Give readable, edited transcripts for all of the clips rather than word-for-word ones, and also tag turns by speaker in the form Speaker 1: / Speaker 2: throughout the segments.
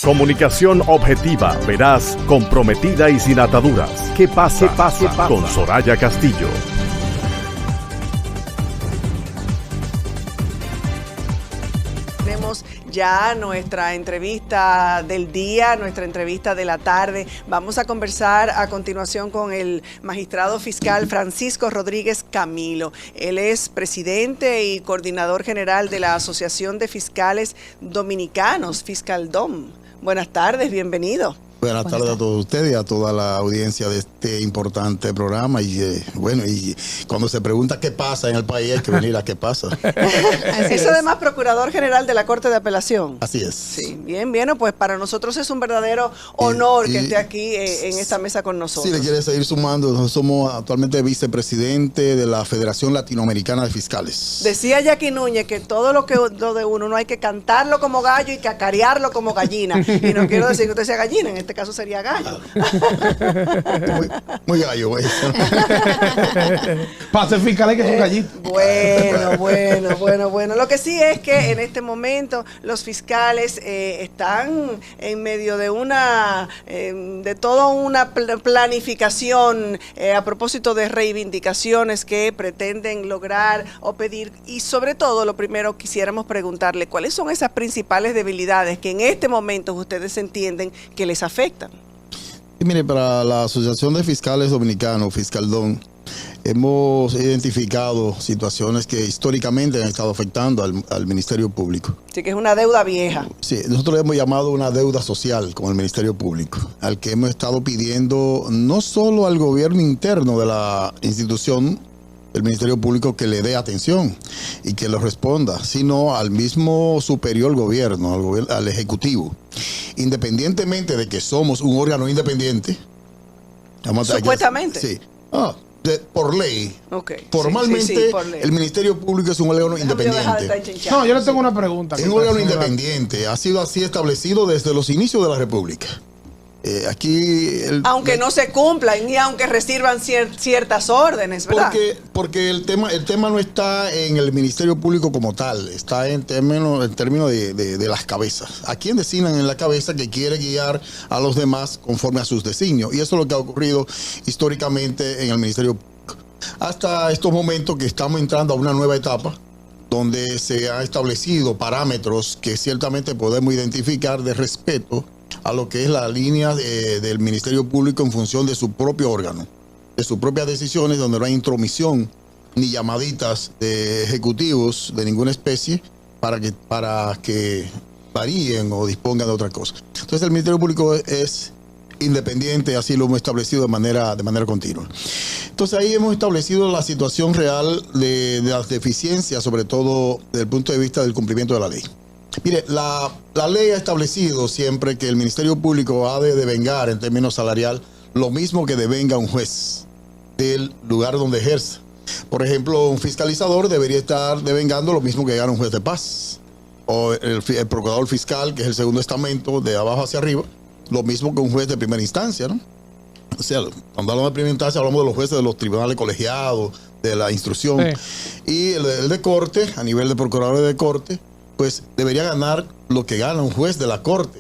Speaker 1: Comunicación objetiva, veraz, comprometida y sin ataduras. ¿Qué pasa? Con Soraya Castillo.
Speaker 2: Tenemos ya nuestra entrevista del día, nuestra entrevista de la tarde. Vamos a conversar a continuación con el magistrado fiscal Francisco Rodríguez Camilo. Él es presidente y coordinador general de la Asociación de Fiscales Dominicanos, Fiscaldom. Buenas tardes, bienvenido.
Speaker 3: Buenas tardes a todos ustedes y a toda la audiencia de este importante programa. Y bueno, y cuando se pregunta qué pasa en el país, hay que venir a qué pasa.
Speaker 2: Es además procurador general de la Corte de Apelación.
Speaker 3: Así es.
Speaker 2: Sí, bien, pues para nosotros es un verdadero honor que esté aquí en esta mesa con nosotros.
Speaker 3: Si le quiere seguir sumando, nosotros somos actualmente vicepresidente de la Federación Latinoamericana de Fiscales.
Speaker 2: Decía Jackie Núñez que todo lo de uno no hay que cantarlo como gallo y cacarearlo como gallina. Y no quiero decir que usted sea gallina, en este caso sería gallo.
Speaker 3: Muy gallo, güey.
Speaker 4: Para ser fiscales que son gallitos.
Speaker 2: Bueno. Lo que sí es que en este momento los fiscales están en medio de de toda una planificación a propósito de reivindicaciones que pretenden lograr o pedir. Y sobre todo, lo primero quisiéramos preguntarle, ¿cuáles son esas principales debilidades que en este momento ustedes entienden que les afectan?
Speaker 3: Y mire, para la Asociación de Fiscales Dominicanos, Fiscaldom, hemos identificado situaciones que históricamente han estado afectando al Ministerio Público.
Speaker 2: Sí, que es una deuda vieja.
Speaker 3: Sí, nosotros le hemos llamado una deuda social con el Ministerio Público, al que hemos estado pidiendo no solo al gobierno interno de la institución, el Ministerio Público, que le dé atención y que lo responda, sino al mismo superior gobierno, al Ejecutivo. Independientemente de que somos un órgano independiente.
Speaker 2: Supuestamente.
Speaker 3: Sí. Por ley.
Speaker 2: Okay.
Speaker 3: Formalmente,
Speaker 2: sí, por ley.
Speaker 3: El Ministerio Público es un órgano independiente.
Speaker 4: No, yo le tengo una pregunta.
Speaker 3: Es un órgano independiente. Ha sido así establecido desde los inicios de la República.
Speaker 2: Aunque no se cumplan y aunque reciban ciertas órdenes, ¿verdad?
Speaker 3: Porque el tema no está en el Ministerio Público como tal, está en términos de las cabezas. ¿A quién designan en la cabeza que quiere guiar a los demás conforme a sus designios? Y eso es lo que ha ocurrido históricamente en el Ministerio Público. Hasta estos momentos que estamos entrando a una nueva etapa, donde se han establecido parámetros que ciertamente podemos identificar de respeto a lo que es la línea del Ministerio Público en función de su propio órgano, de sus propias decisiones, donde no hay intromisión ni llamaditas de ejecutivos de ninguna especie para que varíen o dispongan de otra cosa. Entonces el Ministerio Público es independiente, así lo hemos establecido de manera continua. Entonces ahí hemos establecido la situación real de las deficiencias, sobre todo desde el punto de vista del cumplimiento de la ley. Mire, la ley ha establecido siempre que el Ministerio Público ha de devengar en términos salarial lo mismo que devenga un juez del lugar donde ejerce. Por ejemplo, un fiscalizador debería estar devengando lo mismo que gana un juez de paz. O el procurador fiscal, que es el segundo estamento de abajo hacia arriba, lo mismo que un juez de primera instancia, ¿no? O sea, cuando hablamos de primera instancia hablamos de los jueces de los tribunales colegiados, de la instrucción. Sí. Y el de corte, a nivel de procuradores de corte, pues debería ganar lo que gana un juez de la corte,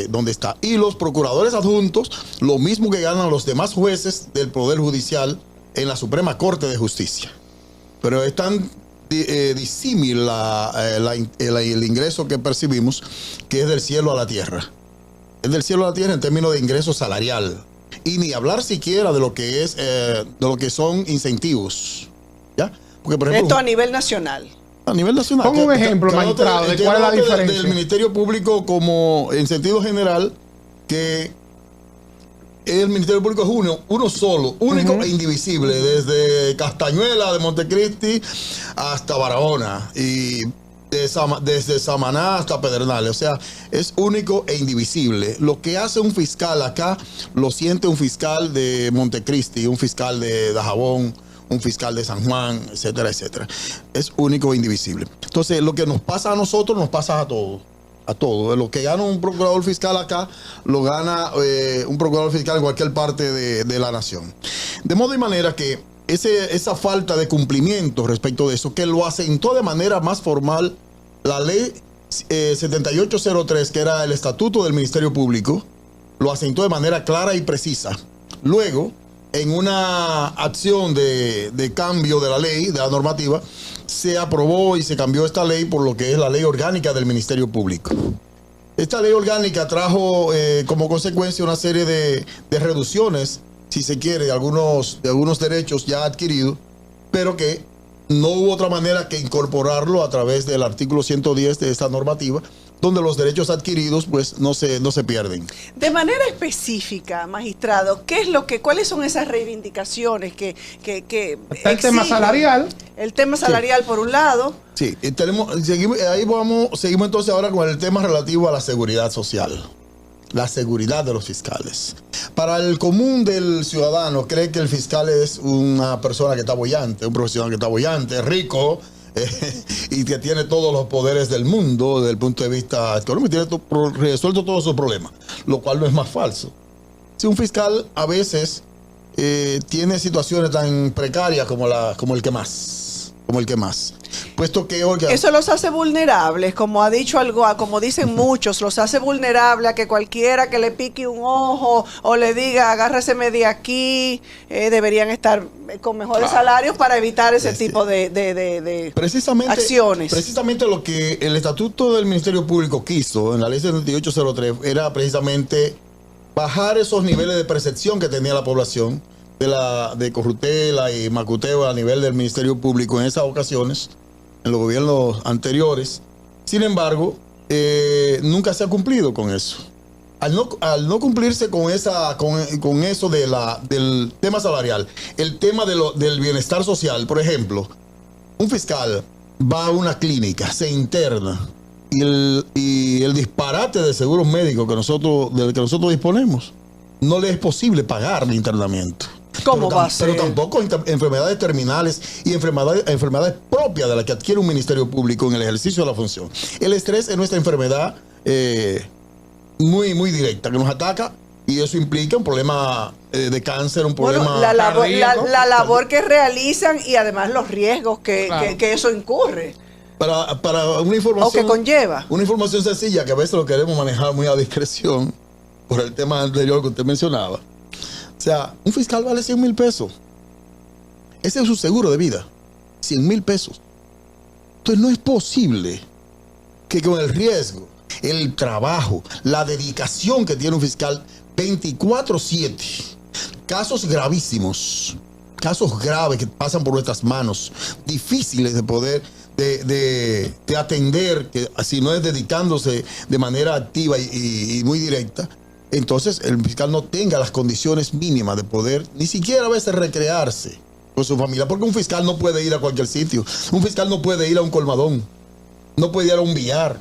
Speaker 3: donde está. Y los procuradores adjuntos, lo mismo que ganan los demás jueces del Poder Judicial en la Suprema Corte de Justicia. Pero es tan disímil el ingreso que percibimos, que es del cielo a la tierra. Es del cielo a la tierra en términos de ingreso salarial. Y ni hablar siquiera de lo que es, de lo que son incentivos. ¿Ya? Porque, por ejemplo,
Speaker 2: esto a nivel nacional.
Speaker 3: A nivel nacional.
Speaker 4: Pongo un ejemplo, magistrado, de cuál es la diferencia.
Speaker 3: Del Ministerio Público, como en sentido general, que el Ministerio Público es uno solo, único e indivisible, desde Castañuela de Montecristi hasta Barahona y desde Samaná hasta Pedernales. O sea, es único e indivisible. Lo que hace un fiscal acá, lo siente un fiscal de Montecristi, un fiscal de Dajabón, un fiscal de San Juan, etcétera, etcétera. Es único e indivisible. Entonces, lo que nos pasa a nosotros, nos pasa a todos. A todos. Lo que gana un procurador fiscal acá, lo gana un procurador fiscal en cualquier parte de la nación. De modo y manera que esa falta de cumplimiento respecto de eso, que lo acentuó de manera más formal la ley 7803, que era el estatuto del Ministerio Público, lo asentó de manera clara y precisa. Luego, en una acción de cambio de la ley, de la normativa, se aprobó y se cambió esta ley por lo que es la ley orgánica del Ministerio Público. Esta ley orgánica trajo como consecuencia una serie de reducciones, si se quiere, de algunos derechos ya adquiridos, pero que no hubo otra manera que incorporarlo a través del artículo 110 de esta normativa, donde los derechos adquiridos pues no se pierden.
Speaker 2: De manera específica, magistrado, ¿cuáles son esas reivindicaciones que
Speaker 4: el tema salarial?
Speaker 2: El tema salarial, sí, por un lado.
Speaker 3: Sí, seguimos entonces ahora con el tema relativo a la seguridad social. La seguridad de los fiscales. Para el común del ciudadano, cree que el fiscal es una persona que está boyante, un profesional que está boyante, rico, y que tiene todos los poderes del mundo desde el punto de vista económico, tiene resuelto todos sus problemas, lo cual no es más falso. Si un fiscal a veces tiene situaciones tan precarias como el que más. Puesto que, oiga,
Speaker 2: eso los hace vulnerables, como ha dicho algo, como dicen muchos, los hace vulnerables a que cualquiera que le pique un ojo o le diga agárreseme de aquí, deberían estar con mejores salarios para evitar ese tipo de acciones.
Speaker 3: Precisamente lo que el estatuto del Ministerio Público quiso en la ley 7803 era precisamente bajar esos niveles de percepción que tenía la población de corruptela y macuteo a nivel del Ministerio Público en esas ocasiones, en los gobiernos anteriores. Sin embargo, nunca se ha cumplido con eso. Al no cumplirse con eso del tema salarial, el tema del bienestar social, por ejemplo, un fiscal va a una clínica, se interna, y el disparate de seguros médicos del que nosotros disponemos, no le es posible pagar el internamiento.
Speaker 2: ¿Cómo va a ser?
Speaker 3: Pero tampoco enfermedades terminales y enfermedades propias de las que adquiere un Ministerio Público en el ejercicio de la función. El estrés es nuestra enfermedad muy, muy directa, que nos ataca, y eso implica un problema de cáncer, un problema...
Speaker 2: Bueno, la labor que realizan y además los riesgos que eso incurre.
Speaker 3: Para una información...
Speaker 2: O que conlleva.
Speaker 3: Una información sencilla que a veces lo queremos manejar muy a discreción por el tema anterior que usted mencionaba. O sea, un fiscal vale 100,000 pesos. Ese es su seguro de vida. 100,000 pesos. Entonces no es posible que con el riesgo, el trabajo, la dedicación que tiene un fiscal 24/7, casos gravísimos, casos graves que pasan por nuestras manos, difíciles de poder de atender, que si no es dedicándose de manera activa y muy directa, entonces el fiscal no tenga las condiciones mínimas de poder ni siquiera a veces recrearse con su familia, porque un fiscal no puede ir a cualquier sitio, un fiscal no puede ir a un colmadón, no puede ir a un billar,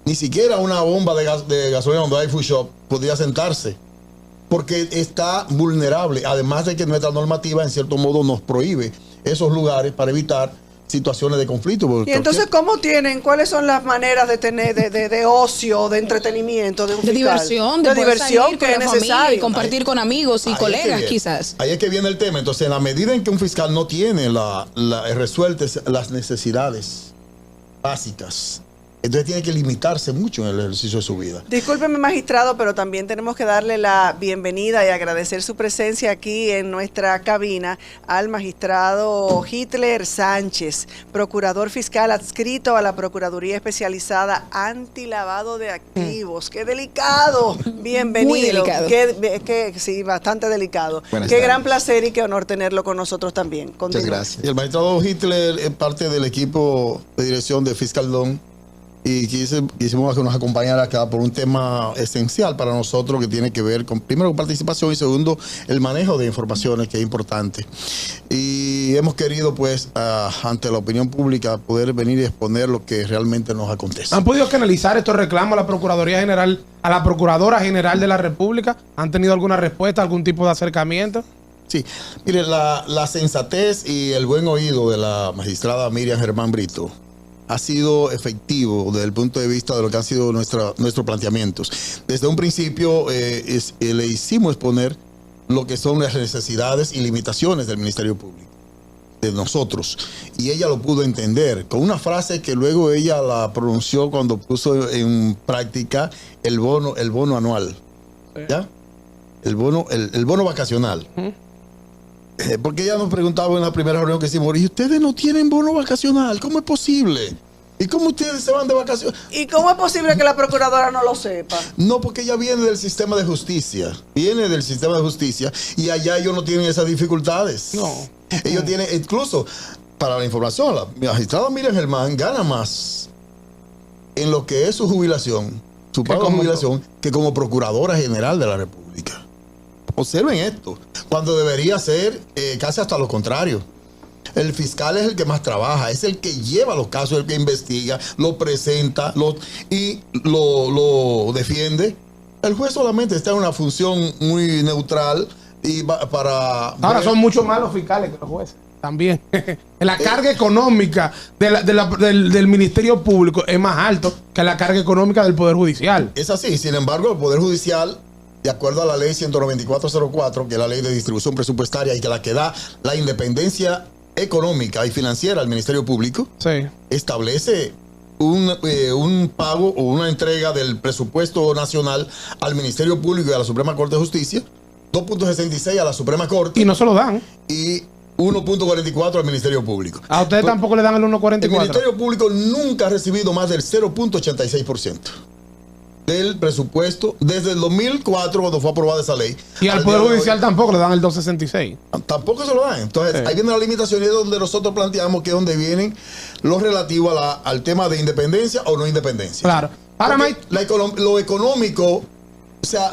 Speaker 3: ni siquiera a una bomba de gasolina donde hay food shop podría sentarse, porque está vulnerable, además de que nuestra normativa en cierto modo nos prohíbe esos lugares para evitar situaciones de conflicto.
Speaker 2: Y entonces, ¿cuáles son las maneras de tener de ocio, de entretenimiento, de un fiscal?
Speaker 5: Diversión,
Speaker 2: de diversión
Speaker 5: que
Speaker 2: es
Speaker 5: es necesario.
Speaker 2: necesario.
Speaker 5: Y compartir con amigos y colegas, quizás.
Speaker 3: Ahí es que viene el tema. Entonces, en la medida en que un fiscal no tiene resueltas las necesidades básicas, entonces tiene que limitarse mucho en el ejercicio de su vida.
Speaker 2: Discúlpeme, magistrado, pero también tenemos que darle la bienvenida y agradecer su presencia aquí en nuestra cabina al magistrado Hitler Sánchez, procurador fiscal adscrito a la Procuraduría Especializada Antilavado de Activos. ¡Qué delicado! Bienvenido.
Speaker 5: Muy delicado.
Speaker 2: Sí, bastante delicado.
Speaker 6: Buenas
Speaker 2: qué
Speaker 6: tardes.
Speaker 2: gran placer y qué honor tenerlo con nosotros también.
Speaker 6: Muchas
Speaker 2: Continúa.
Speaker 6: gracias.
Speaker 3: Y el magistrado Hitler es parte del equipo de dirección de Fiscaldom, y quisimos que nos acompañara acá por un tema esencial para nosotros que tiene que ver con, primero, con participación y segundo, el manejo de informaciones, que es importante. Y hemos querido, pues, ante la opinión pública, poder venir y exponer lo que realmente nos acontece.
Speaker 4: ¿Han podido canalizar estos reclamos a la Procuraduría General, a la Procuradora General de la República? ¿Han tenido alguna respuesta, algún tipo de acercamiento?
Speaker 3: Sí, mire, la sensatez y el buen oído de la magistrada Miriam Germán Brito ha sido efectivo desde el punto de vista de lo que han sido nuestros planteamientos. Desde un principio le hicimos exponer lo que son las necesidades y limitaciones del Ministerio Público. de nosotros, y ella lo pudo entender con una frase que luego ella la pronunció cuando puso en práctica el bono anual, ¿ya? El bono vacacional. Porque ella nos preguntaba en la primera reunión que hicimos, ¿y ustedes no tienen bono vacacional? ¿Cómo es posible? ¿Y cómo ustedes se van de vacaciones?
Speaker 2: ¿Y cómo es posible que la procuradora no lo sepa?
Speaker 3: No, porque ella viene del sistema de justicia. Viene del sistema de justicia y allá ellos no tienen esas dificultades.
Speaker 4: No.
Speaker 3: Ellos tienen, incluso, para la información, la magistrada Miriam Germán gana más en lo que es su jubilación, su pago de jubilación, que como procuradora general de la República. Observen esto, cuando debería ser casi hasta lo contrario. El fiscal es el que más trabaja, es el que lleva los casos, el que investiga, lo presenta y lo defiende. El juez solamente está en una función muy neutral y para...
Speaker 4: Ahora son mucho más los fiscales que los jueces. También. La carga económica del Ministerio Público es más alto que la carga económica del Poder Judicial.
Speaker 3: Es así, sin embargo, el Poder Judicial, de acuerdo a la ley 19404, que es la ley de distribución presupuestaria y que la que da la independencia económica y financiera al Ministerio Público,
Speaker 4: sí,
Speaker 3: establece un pago o una entrega del presupuesto nacional al Ministerio Público y a la Suprema Corte de Justicia, 2.66 a la Suprema Corte.
Speaker 4: Y no se lo dan.
Speaker 3: Y 1.44 al Ministerio Público.
Speaker 4: ¿A ustedes tampoco le dan el 1.44?
Speaker 3: El Ministerio Público nunca ha recibido más del 0.86% del presupuesto desde el 2004, cuando fue aprobada esa ley.
Speaker 4: Y al Poder Judicial tampoco le dan el 2.66.
Speaker 3: Tampoco se lo dan. Entonces, ahí viene la limitación, y es donde nosotros planteamos que es donde vienen lo relativo al tema de independencia o no independencia.
Speaker 4: Claro. Ahora,
Speaker 3: lo económico, o sea,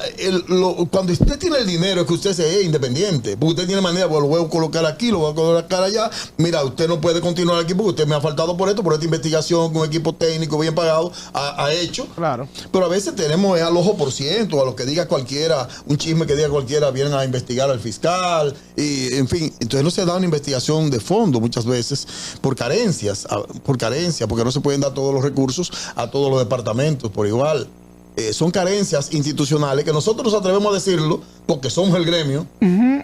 Speaker 3: cuando usted tiene el dinero es que usted es independiente. Porque usted tiene manera, pues lo voy a colocar aquí, lo voy a colocar allá. Mira, usted no puede continuar aquí porque usted me ha faltado por esta investigación con equipo técnico bien pagado ha hecho.
Speaker 4: Claro.
Speaker 3: Pero a veces tenemos al ojo por ciento, a lo que diga cualquiera, un chisme que diga cualquiera, vienen a investigar al fiscal. Y, en fin, entonces no se da una investigación de fondo muchas veces por carencia, porque no se pueden dar todos los recursos a todos los departamentos por igual. Son carencias institucionales que nosotros nos atrevemos a decirlo porque somos el gremio,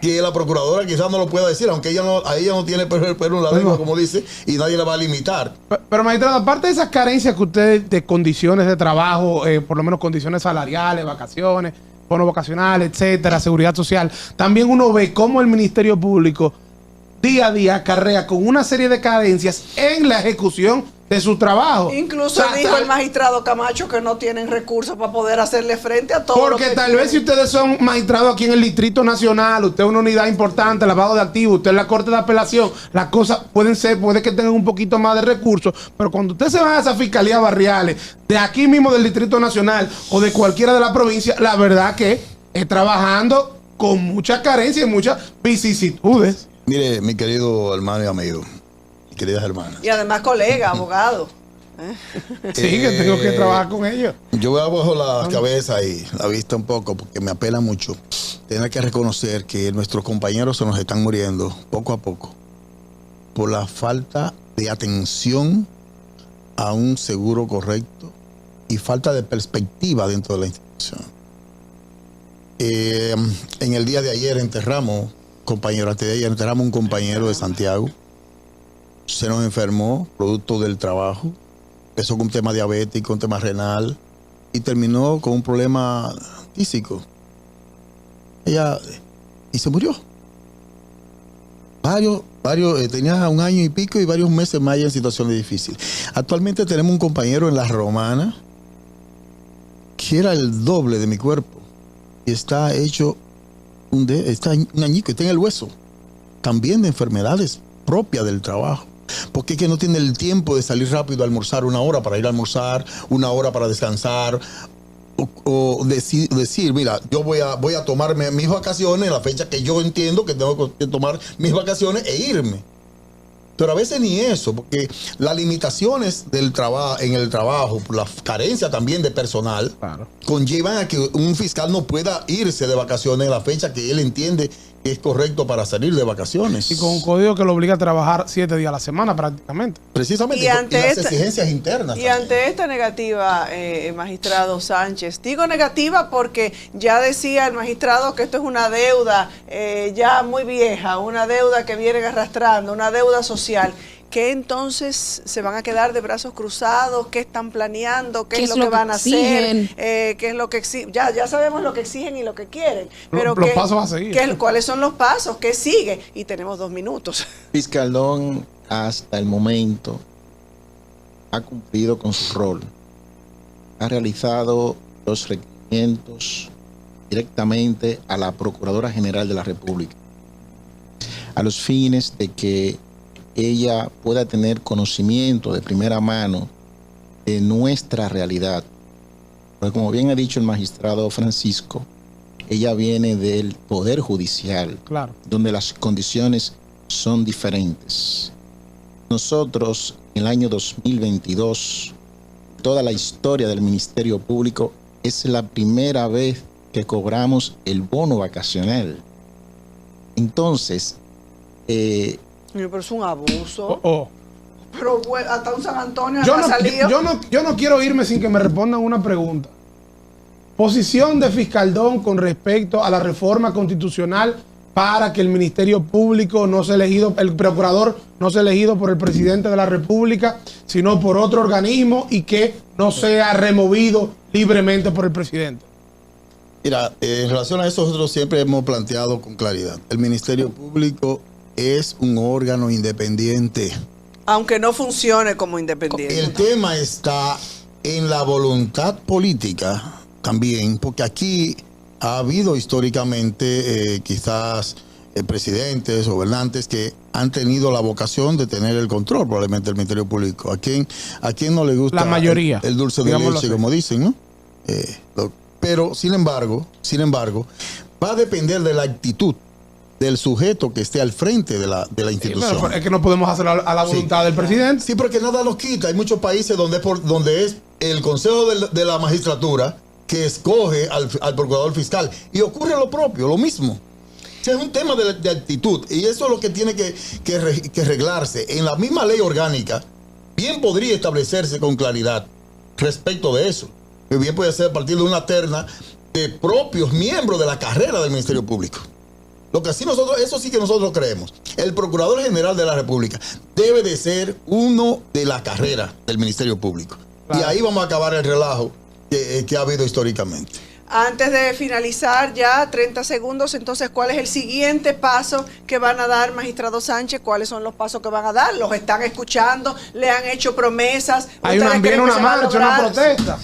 Speaker 3: que la procuradora quizás no lo pueda decir, aunque ella no tiene pelo en la lengua, como dice, y nadie la va a limitar.
Speaker 4: Pero magistrado, aparte de esas carencias que ustedes de condiciones de trabajo, por lo menos condiciones salariales, vacaciones, bono vacacional, etcétera, seguridad social, también uno ve cómo el Ministerio Público día a día acarrea con una serie de carencias en la ejecución de su trabajo.
Speaker 2: Incluso dijo el magistrado Camacho que no tienen recursos para poder hacerle frente a todo.
Speaker 4: Porque tal vez si ustedes son magistrados aquí en el Distrito Nacional, usted es una unidad importante, lavado de activos, usted es la Corte de Apelación, las cosas puede que tengan un poquito más de recursos, pero cuando usted se va a esas fiscalías barriales, de aquí mismo del Distrito Nacional o de cualquiera de las provincias, la verdad que es trabajando con mucha carencia y muchas vicisitudes.
Speaker 3: Mire, mi querido hermano y amigo, queridas hermanas.
Speaker 2: Y además colega, abogado.
Speaker 4: Sí, que tengo que trabajar con ellos.
Speaker 3: Yo voy abajo la cabeza y la vista un poco porque me apela mucho tener que reconocer que nuestros compañeros se nos están muriendo poco a poco por la falta de atención a un seguro correcto y falta de perspectiva dentro de la institución. En el día de ayer enterramos un compañero de Santiago. Se nos enfermó producto del trabajo, empezó con un tema diabético, un tema renal y terminó con un problema físico. Y se murió. Tenía 1 año y pico y varios meses más en situaciones difíciles. Actualmente tenemos un compañero en La Romana que era el doble de mi cuerpo y está hecho un añico, está en el hueso, también de enfermedades propias del trabajo. Porque es que no tiene el tiempo de salir rápido a almorzar, 1 hora para ir a almorzar, 1 hora para descansar, o decir, mira, yo voy a tomarme mis vacaciones en la fecha que yo entiendo que tengo que tomar mis vacaciones e irme. Pero a veces ni eso, porque las limitaciones del en el trabajo, por la carencia también de personal,
Speaker 4: Claro.
Speaker 3: conllevan a que un fiscal no pueda irse de vacaciones en la fecha que él entiende que es correcto para salir de vacaciones.
Speaker 4: Y con un código que lo obliga a trabajar 7 días a la semana prácticamente.
Speaker 3: Precisamente,
Speaker 2: Y ante
Speaker 3: las
Speaker 2: esta-
Speaker 3: exigencias internas.
Speaker 2: Y
Speaker 3: también.
Speaker 2: ante esta negativa, magistrado Sánchez, digo negativa porque ya decía el magistrado que esto es una deuda ya muy vieja, una deuda que vienen arrastrando, una deuda social. ¿Qué entonces se van a quedar de brazos cruzados? ¿Qué están planeando? ¿Qué es lo que van a
Speaker 5: exigen?
Speaker 2: hacer? ¿Qué es lo que exigen? Ya sabemos lo que exigen y lo que quieren. Pero
Speaker 4: Los pasos a seguir.
Speaker 2: ¿cuáles son los pasos? ¿Qué sigue? Y tenemos 2 minutos.
Speaker 6: Fiscaldón hasta el momento ha cumplido con su rol. Ha realizado los requerimientos directamente a la Procuradora General de la República, a los fines de que ella pueda tener conocimiento de primera mano de nuestra realidad. Porque como bien ha dicho el magistrado Francisco, ella viene del Poder Judicial,
Speaker 4: Claro.
Speaker 6: donde las condiciones son diferentes. Nosotros, en el año 2022, toda la historia del Ministerio Público, es la primera vez que cobramos el bono vacacional. Entonces,
Speaker 2: Pero es un abuso. Pero bueno, hasta un San Antonio
Speaker 4: Yo
Speaker 2: ha
Speaker 4: no,
Speaker 2: salido.
Speaker 4: yo no quiero irme sin que me respondan una pregunta. Posición de Fiscaldón con respecto a la reforma constitucional para que el Ministerio Público no sea elegido, el procurador no sea elegido por el presidente de la República, sino por otro organismo y que no sea removido libremente por el presidente.
Speaker 3: Mira, en relación a eso nosotros siempre hemos planteado con claridad. El Ministerio Público es un órgano independiente.
Speaker 2: Aunque no funcione como independiente.
Speaker 3: El tema está en la voluntad política también, porque aquí ha habido históricamente quizás presidentes, gobernantes que han tenido la vocación de tener el control probablemente del Ministerio Público. ¿A quién no le gusta
Speaker 4: La mayoría,
Speaker 3: el dulce de
Speaker 4: digámoslo
Speaker 3: leche,
Speaker 4: así,
Speaker 3: como dicen, ¿no? Pero sin embargo, va a depender de la actitud del sujeto que esté al frente de la institución.
Speaker 4: Pero es que no podemos hacer a la voluntad del presidente.
Speaker 3: Sí, porque nada los quita. Hay muchos países donde es el Consejo de la Magistratura que escoge al procurador fiscal. Y ocurre lo propio, lo mismo. O sea, es un tema de actitud. Y eso es lo que tiene que arreglarse. En la misma ley orgánica, bien podría establecerse con claridad respecto de eso. Que bien puede ser a partir de una terna de propios miembros de la carrera del Ministerio Público. Lo que así eso sí que nosotros creemos. El Procurador General de la República debe de ser uno de la carrera del Ministerio Público. Claro. Y ahí vamos a acabar el relajo que ha habido históricamente.
Speaker 2: Antes de finalizar ya, 30 segundos, entonces, ¿cuál es el siguiente paso que van a dar, magistrado Sánchez? ¿Cuáles son los pasos que van a dar? ¿Los están escuchando? ¿Le han hecho promesas?
Speaker 4: Viene una marcha, una protesta.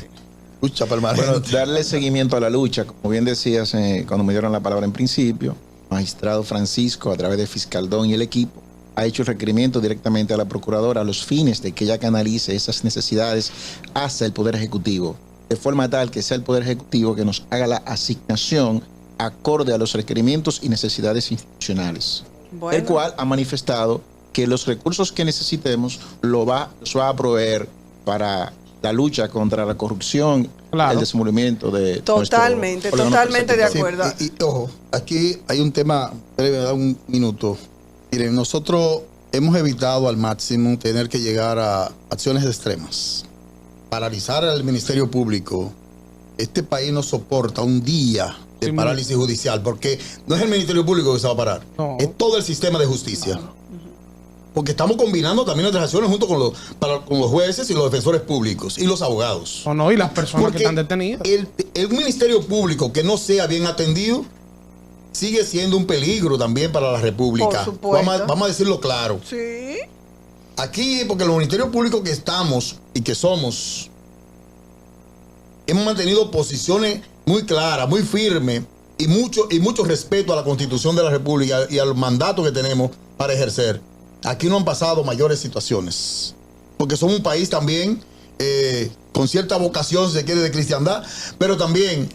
Speaker 3: Lucha permanente.
Speaker 6: Bueno, darle seguimiento a la lucha, como bien decías cuando me dieron la palabra en principio, magistrado Francisco, a través de Fiscaldón y el equipo, ha hecho el requerimiento directamente a la Procuradora a los fines de que ella canalice esas necesidades hacia el Poder Ejecutivo, de forma tal que sea el Poder Ejecutivo que nos haga la asignación acorde a los requerimientos y necesidades institucionales. Bueno. El cual ha manifestado que los recursos que necesitemos los va a proveer para la lucha contra la corrupción, claro, el desenvolvimiento de
Speaker 2: totalmente de acuerdo.
Speaker 3: Sí, y ojo, aquí hay un tema, me da un minuto. Miren, nosotros hemos evitado al máximo tener que llegar a acciones extremas. Paralizar al Ministerio Público. Este país no soporta un día de parálisis judicial, porque no es el Ministerio Público que se va a parar, es todo el sistema de justicia. Porque estamos combinando también nuestras acciones junto con los jueces y los defensores públicos y los abogados.
Speaker 4: Y las personas que están detenidas.
Speaker 3: El Ministerio Público que no sea bien atendido sigue siendo un peligro también para la República.
Speaker 2: Por supuesto.
Speaker 3: Vamos a decirlo claro.
Speaker 2: Sí.
Speaker 3: Aquí, porque los ministerios públicos que estamos y que somos, hemos mantenido posiciones muy claras, muy firmes y mucho respeto a la Constitución de la República y al mandato que tenemos para ejercer. Aquí no han pasado mayores situaciones, porque somos un país también con cierta vocación, si se quiere, de cristiandad, pero también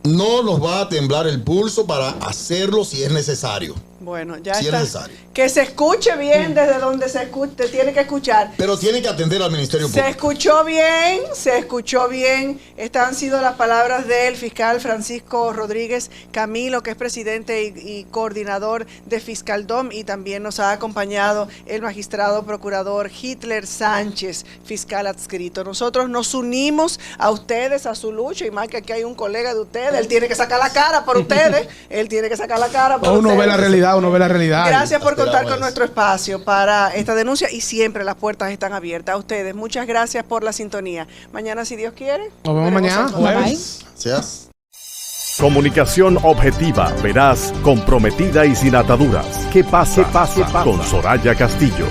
Speaker 3: no nos va a temblar el pulso para hacerlo si es necesario.
Speaker 2: Bueno, ya
Speaker 3: Si es
Speaker 2: está.
Speaker 3: necesario.
Speaker 2: Que se escuche bien desde donde se tiene que escuchar.
Speaker 3: Pero tiene que atender al Ministerio
Speaker 2: Se
Speaker 3: Público.
Speaker 2: escuchó bien, se escuchó bien. Estas han sido las palabras del fiscal Francisco Rodríguez Camilo, que es presidente y coordinador de Fiscaldom, y también nos ha acompañado el magistrado procurador Hitler Sánchez, fiscal adscrito. Nosotros nos unimos a ustedes, a su lucha, y más que aquí hay un colega de ustedes, él tiene que sacar la cara por ustedes, él tiene que sacar la cara por
Speaker 4: Uno
Speaker 2: ustedes.
Speaker 4: ve la realidad, uno ve la realidad.
Speaker 2: Gracias por contar
Speaker 3: Esperamos
Speaker 2: con nuestro espacio para esta denuncia, y siempre las puertas están abiertas a ustedes. Muchas gracias por la sintonía. Mañana, si Dios quiere.
Speaker 4: Nos vemos mañana, jueves.
Speaker 3: Gracias.
Speaker 1: Comunicación objetiva, veraz, comprometida y sin ataduras. Que pase, con Soraya Castillo.